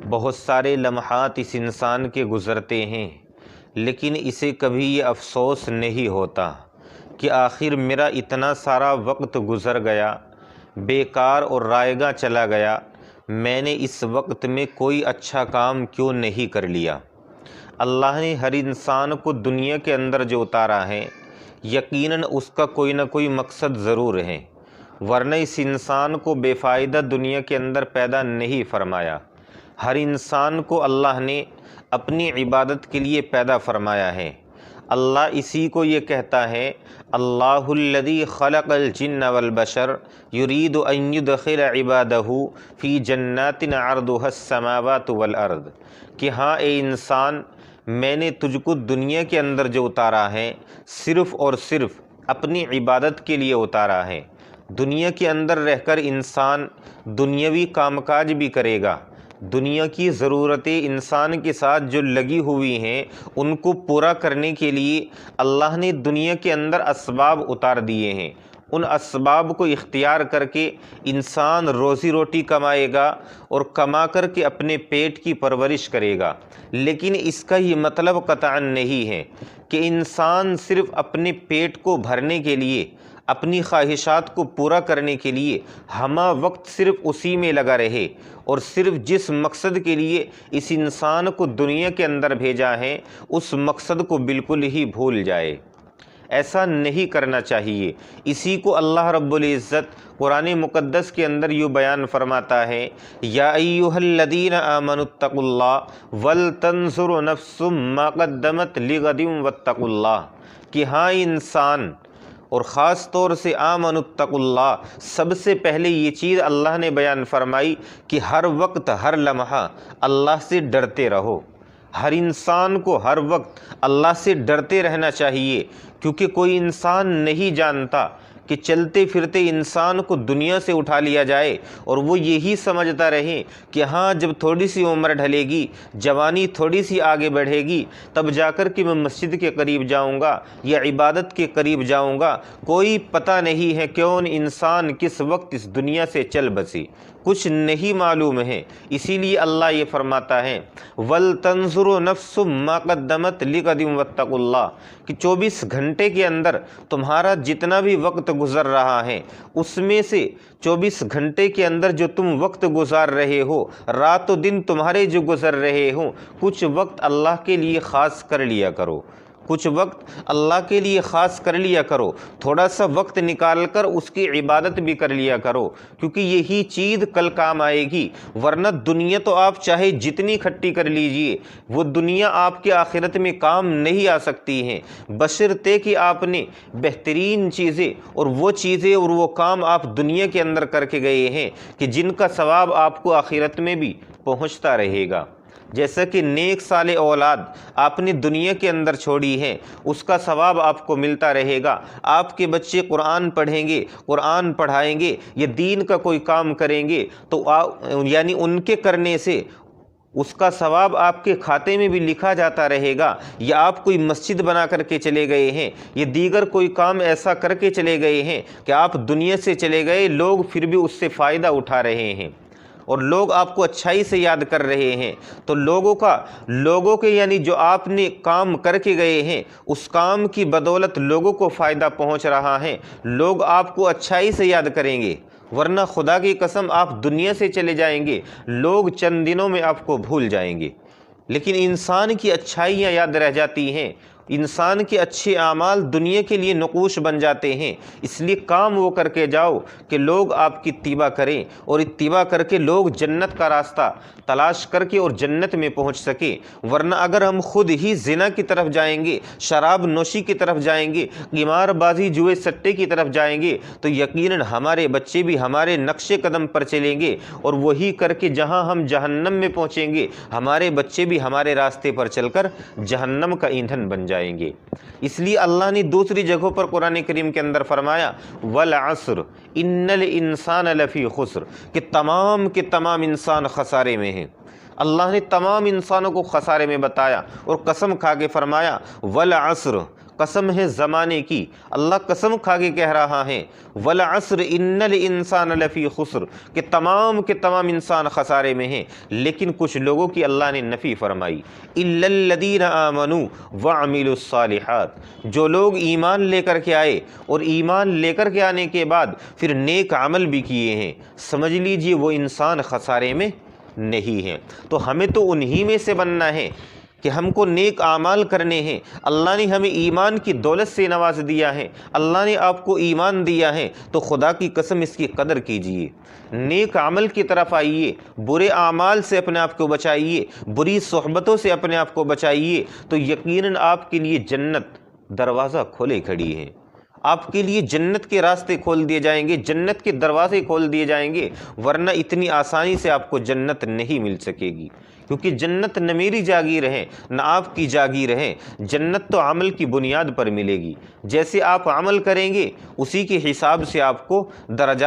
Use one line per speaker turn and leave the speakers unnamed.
بہت سارے لمحات اس انسان کے گزرتے ہیں، لیکن اسے کبھی یہ افسوس نہیں ہوتا کہ آخر میرا اتنا سارا وقت گزر گیا، بیکار اور رائے گاں چلا گیا، میں نے اس وقت میں کوئی اچھا کام کیوں نہیں کر لیا۔ اللہ نے ہر انسان کو دنیا کے اندر جو اتارا ہے، یقیناً اس کا کوئی نہ کوئی مقصد ضرور ہے، ورنہ اس انسان کو بے فائدہ دنیا کے اندر پیدا نہیں فرمایا۔ ہر انسان کو اللہ نے اپنی عبادت کے لیے پیدا فرمایا ہے۔ اللہ اسی کو یہ کہتا ہے، اللہ الذی خلق الجن والبشر یرید ان یدخل عبادہ فی جنات عرضها السماوات والارض، کہ ہاں اے انسان، میں نے تجھ کو دنیا کے اندر جو اتارا ہے صرف اور صرف اپنی عبادت کے لیے اتارا ہے۔ دنیا کے اندر رہ کر انسان دنیاوی کام کاج بھی کرے گا، دنیا کی ضرورتیں انسان کے ساتھ جو لگی ہوئی ہیں ان کو پورا کرنے کے لیے اللہ نے دنیا کے اندر اسباب اتار دیے ہیں۔ ان اسباب کو اختیار کر کے انسان روزی روٹی کمائے گا اور کما کر کے اپنے پیٹ کی پرورش کرے گا، لیکن اس کا یہ مطلب قطعاً نہیں ہے کہ انسان صرف اپنے پیٹ کو بھرنے کے لیے، اپنی خواہشات کو پورا کرنے کے لیے ہمہ وقت صرف اسی میں لگا رہے اور صرف جس مقصد کے لیے اس انسان کو دنیا کے اندر بھیجا ہے اس مقصد کو بالکل ہی بھول جائے۔ ایسا نہیں کرنا چاہیے۔ اسی کو اللہ رب العزت قرآن مقدس کے اندر یوں بیان فرماتا ہے، یا ایھا الذین آمنوا اتقوا اللہ ولتنظر نفس ما قدمت لغد واتقوا اللہ، کہ ہاں انسان، اور خاص طور سے آمنوا اتقوا اللہ، سب سے پہلے یہ چیز اللہ نے بیان فرمائی کہ ہر وقت ہر لمحہ اللہ سے ڈرتے رہو۔ ہر انسان کو ہر وقت اللہ سے ڈرتے رہنا چاہیے، کیونکہ کوئی انسان نہیں جانتا کہ چلتے پھرتے انسان کو دنیا سے اٹھا لیا جائے اور وہ یہی سمجھتا رہے کہ ہاں جب تھوڑی سی عمر ڈھلے گی، جوانی تھوڑی سی آگے بڑھے گی، تب جا کر کہ میں مسجد کے قریب جاؤں گا یا عبادت کے قریب جاؤں گا۔ کوئی پتہ نہیں ہے کون انسان کس وقت اس دنیا سے چل بسی، کچھ نہیں معلوم ہے۔ اسی لیے اللہ یہ فرماتا ہے، وَلْتَنْظُرُ نَفْسٌ مَّا قَدَّمَتْ لِغَدٍ وَاتَّقُوا اللَّهَ، کہ 24 گھنٹے کے اندر تمہارا جتنا بھی وقت گزر رہا ہے، اس میں سے 24 گھنٹے کے اندر جو تم وقت گزار رہے ہو، رات و دن تمہارے جو گزر رہے ہوں، کچھ وقت اللہ کے لیے خاص کر لیا کرو، کچھ وقت اللہ کے لیے خاص کر لیا کرو، تھوڑا سا وقت نکال کر اس کی عبادت بھی کر لیا کرو، کیونکہ یہی چیز کل کام آئے گی۔ ورنہ دنیا تو آپ چاہے جتنی کھٹی کر لیجئے، وہ دنیا آپ کے آخرت میں کام نہیں آ سکتی ہیں، بشرطے کہ آپ نے بہترین چیزیں اور وہ کام آپ دنیا کے اندر کر کے گئے ہیں کہ جن کا ثواب آپ کو آخرت میں بھی پہنچتا رہے گا۔ جیسا کہ نیک صالح اولاد آپ نے دنیا کے اندر چھوڑی ہے، اس کا ثواب آپ کو ملتا رہے گا۔ آپ کے بچے قرآن پڑھیں گے، قرآن پڑھائیں گے یا دین کا کوئی کام کریں گے تو یعنی ان کے کرنے سے اس کا ثواب آپ کے کھاتے میں بھی لکھا جاتا رہے گا۔ یا آپ کوئی مسجد بنا کر کے چلے گئے ہیں، یہ دیگر کوئی کام ایسا کر کے چلے گئے ہیں کہ آپ دنیا سے چلے گئے، لوگ پھر بھی اس سے فائدہ اٹھا رہے ہیں اور لوگ آپ کو اچھائی سے یاد کر رہے ہیں، تو لوگوں کے یعنی جو آپ نے کام کر کے گئے ہیں اس کام کی بدولت لوگوں کو فائدہ پہنچ رہا ہے، لوگ آپ کو اچھائی سے یاد کریں گے۔ ورنہ خدا کی قسم آپ دنیا سے چلے جائیں گے، لوگ چند دنوں میں آپ کو بھول جائیں گے۔ لیکن انسان کی اچھائیاں یاد رہ جاتی ہیں، انسان کے اچھے اعمال دنیا کے لیے نقوش بن جاتے ہیں۔ اس لیے کام وہ کر کے جاؤ کہ لوگ آپ کی اتباع کریں اور اتباع کر کے لوگ جنت کا راستہ تلاش کر کے اور جنت میں پہنچ سکیں۔ ورنہ اگر ہم خود ہی زنا کی طرف جائیں گے، شراب نوشی کی طرف جائیں گے، قمار بازی جوئے سٹے کی طرف جائیں گے، تو یقیناً ہمارے بچے بھی ہمارے نقش قدم پر چلیں گے اور وہی کر کے جہاں ہم جہنم میں پہنچیں گے، ہمارے بچے بھی ہمارے راستے پر چل کر جہنم کا ایندھن بن جائیں گے۔ اس لیے اللہ نے دوسری جگہوں پر قرآن کریم کے اندر فرمایا، والعصر ان الانسان لفی خسر، کہ تمام کے تمام انسان خسارے میں ہیں۔ اللہ نے تمام انسانوں کو خسارے میں بتایا اور قسم کھا کے فرمایا، والعصر، قسم ہے زمانے کی، اللہ قسم کھا کے کہہ رہا ہے والعصر ان الانسان لفی خسر، کہ تمام کے تمام انسان خسارے میں ہیں، لیکن کچھ لوگوں کی اللہ نے نفی فرمائی، الا الذین آمنوا وعملوا الصالحات، جو لوگ ایمان لے کر کے آئے اور ایمان لے کر کے آنے کے بعد پھر نیک عمل بھی کیے ہیں، سمجھ لیجئے وہ انسان خسارے میں نہیں ہیں۔ تو ہمیں تو انہی میں سے بننا ہے کہ ہم کو نیک اعمال کرنے ہیں۔ اللہ نے ہمیں ایمان کی دولت سے نواز دیا ہے، اللہ نے آپ کو ایمان دیا ہے، تو خدا کی قسم اس کی قدر کیجئے، نیک عمل کی طرف آئیے، برے اعمال سے اپنے آپ کو بچائیے، بری صحبتوں سے اپنے آپ کو بچائیے، تو یقیناً آپ کے لیے جنت دروازہ کھولے کھڑی ہے، آپ کے لیے جنت کے راستے کھول دیے جائیں گے، جنت کے دروازے کھول دیے جائیں گے، ورنہ اتنی آسانی سے آپ کو جنت نہیں مل سکے گی، کیونکہ جنت نہ میری جاگیر ہے نہ آپ کی جاگیر ہے، جنت تو عمل کی بنیاد پر ملے گی، جیسے آپ عمل کریں گے اسی کے حساب سے آپ کو درجات